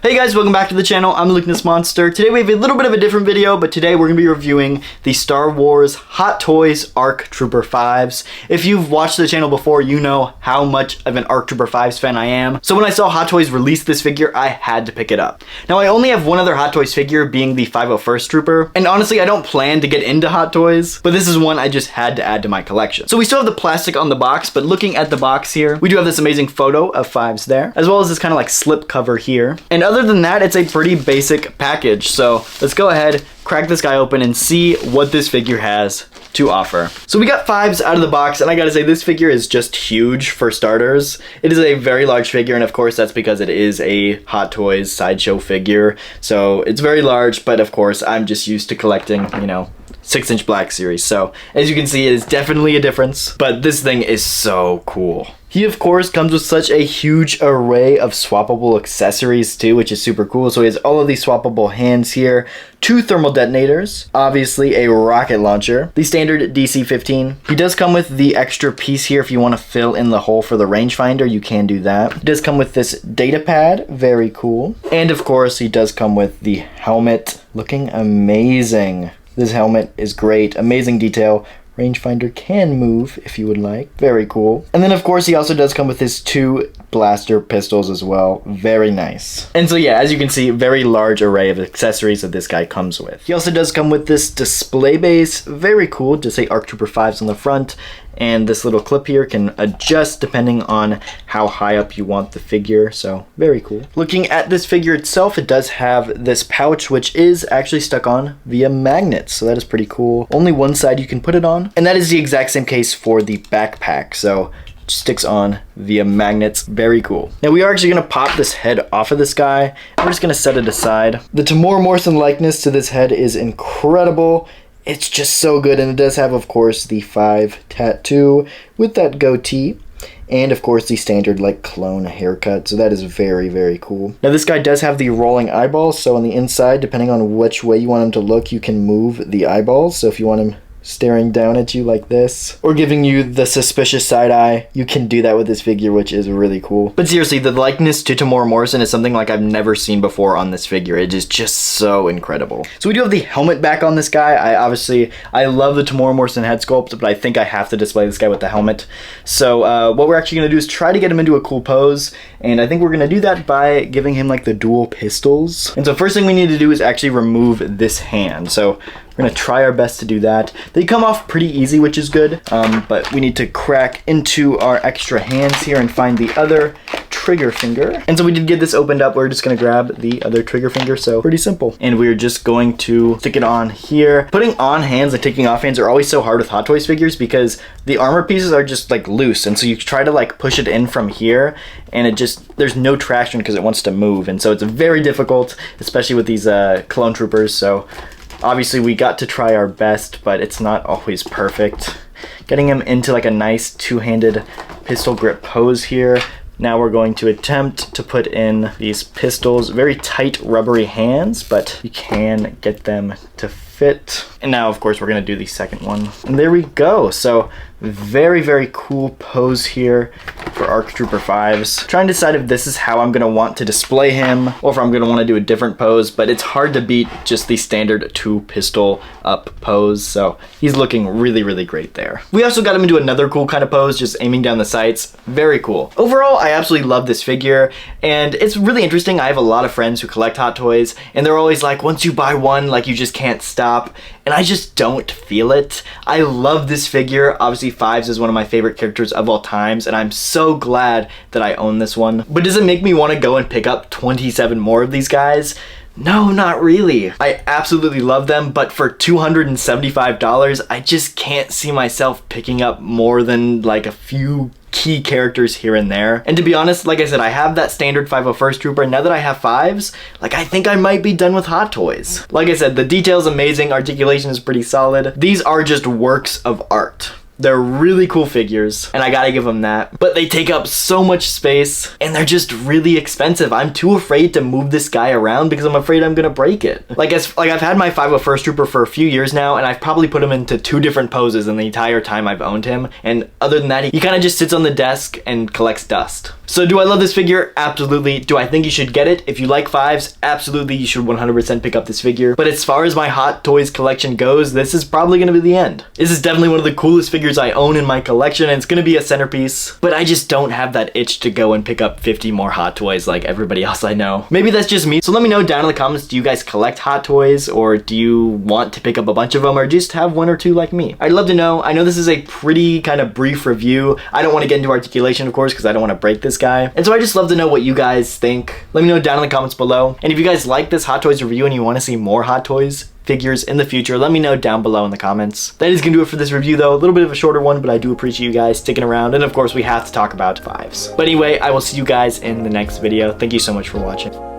Hey guys, welcome back to the channel. I'm Lukenessmonster. Today we have a little bit of a different video, but today we're going to be reviewing the Star Wars Hot Toys ARC Trooper 5s. If you've watched the channel before, you know how much of an ARC Trooper 5s fan I am. So when I saw Hot Toys release this figure, I had to pick it up. Now I only have one other Hot Toys figure, being the 501st Trooper, and honestly I don't plan to get into Hot Toys, but this is one I just had to add to my collection. So we still have the plastic on the box, but looking at the box here, we do have this amazing photo of 5s there, as well as this kind of like slip cover here. And other than that, it's a pretty basic package. So let's go ahead, crack this guy open and see what this figure has to offer. So we got 5s out of the box, and I gotta say this figure is just huge for starters. It is a very large figure, and of course that's because it is a Hot Toys sideshow figure. So it's very large, but of course I'm just used to collecting, you know, 6-inch Black Series. So as you can see, it is definitely a difference, but this thing is so cool. He of course comes with such a huge array of swappable accessories too, which is super cool. So he has all of these swappable hands here, 2 thermal detonators, obviously a rocket launcher, the standard DC-15. He does come with the extra piece here if you want to fill in the hole for the rangefinder, you can do that. He does come with this data pad, very cool. And of course he does come with the helmet, looking amazing. This helmet is great, amazing detail. Rangefinder can move if you would like. Very cool. And then of course he also does come with his 2 blaster pistols as well. Very nice. And so yeah, as you can see, very large array of accessories that this guy comes with. He also does come with this display base. Very cool. Just say ARC Trooper 5s on the front. And this little clip here can adjust depending on how high up you want the figure, so very cool. Looking at this figure itself, it does have this pouch which is actually stuck on via magnets, so that is pretty cool. Only one side you can put it on, and that is the exact same case for the backpack, so sticks on via magnets. Very cool. Now we are actually going to pop this head off of this guy, and we're just going to set it aside. The Tamora Morrison likeness to this head is incredible. It's just so good, and it does have, of course, the 5 tattoo with that goatee, and of course the standard like clone haircut, so that is very, very cool. Now this guy does have the rolling eyeballs, so on the inside, depending on which way you want him to look, you can move the eyeballs. So if you want him staring down at you like this, or giving you the suspicious side eye, you can do that with this figure, which is really cool. But seriously, the likeness to Tamora Morrison is something like I've never seen before on this figure. It is just so incredible. So we do have the helmet back on this guy. I love the Tamora Morrison head sculpt, but I think I have to display this guy with the helmet. So what we're actually going to do is try to get him into a cool pose, and I think we're going to do that by giving him like the dual pistols. And so first thing we need to do is actually remove this hand. So we're going to try our best to do that. They come off pretty easy, which is good, but we need to crack into our extra hands here and find the other trigger finger. And so we did get this opened up. We're just going to grab the other trigger finger, so pretty simple. And we're just going to stick it on here. Putting on hands and taking off hands are always so hard with Hot Toys figures because the armor pieces are just like loose, and so you try to like push it in from here, and it just, there's no traction because it wants to move, and so it's very difficult, especially with these clone troopers. So obviously we got to try our best, but it's not always perfect. Getting him into like a nice two-handed pistol grip pose here. Now we're going to attempt to put in these pistols. Very tight rubbery hands, but you can get them to fit. And now of course we're gonna do the second one. And there we go. So very, very cool pose here for ARC Trooper 5s. Trying to decide if this is how I'm gonna want to display him or if I'm gonna want to do a different pose, but it's hard to beat just the standard 2 pistol up pose. So he's looking really, really great there. We also got him into another cool kind of pose, just aiming down the sights. Very cool. Overall, I absolutely love this figure, and it's really interesting. I have a lot of friends who collect Hot Toys, and they're always like, once you buy one, like you just can't stop. And I just don't feel it. I love this figure. Obviously 5s is one of my favorite characters of all times, and I'm so glad that I own this one. But does it make me want to go and pick up 27 more of these guys? No, not really. I absolutely love them, but for $275, I just can't see myself picking up more than like a few key characters here and there. And to be honest, like I said, I have that standard 501st Trooper. Now that I have 5s, like I think I might be done with Hot Toys. Like I said, the detail's amazing, articulation is pretty solid. These are just works of art. They're really cool figures, and I gotta give them that. But they take up so much space, and they're just really expensive. I'm too afraid to move this guy around because I'm afraid I'm gonna break it. Like I've had my 501st Trooper for a few years now, and I've probably put him into 2 different poses in the entire time I've owned him. And other than that, he kind of just sits on the desk and collects dust. So do I love this figure? Absolutely. Do I think you should get it? If you like 5s, absolutely you should 100% pick up this figure. But as far as my Hot Toys collection goes, this is probably gonna be the end. This is definitely one of the coolest figures I own in my collection, and it's gonna be a centerpiece. But I just don't have that itch to go and pick up 50 more Hot Toys like everybody else I know. Maybe that's just me. So let me know down in the comments, do you guys collect Hot Toys, or do you want to pick up a bunch of them, or just have 1 or 2 like me? I'd love to know. I know this is a pretty kind of brief review. I don't want to get into articulation, of course, because I don't want to break this guy. And so I just love to know what you guys think. Let me know down in the comments below. And if you guys like this Hot Toys review and you want to see more Hot Toys figures in the future, let me know down below in the comments. That is gonna do it for this review though. A little bit of a shorter one, but I do appreciate you guys sticking around. And of course, we have to talk about 5s. But anyway, I will see you guys in the next video. Thank you so much for watching.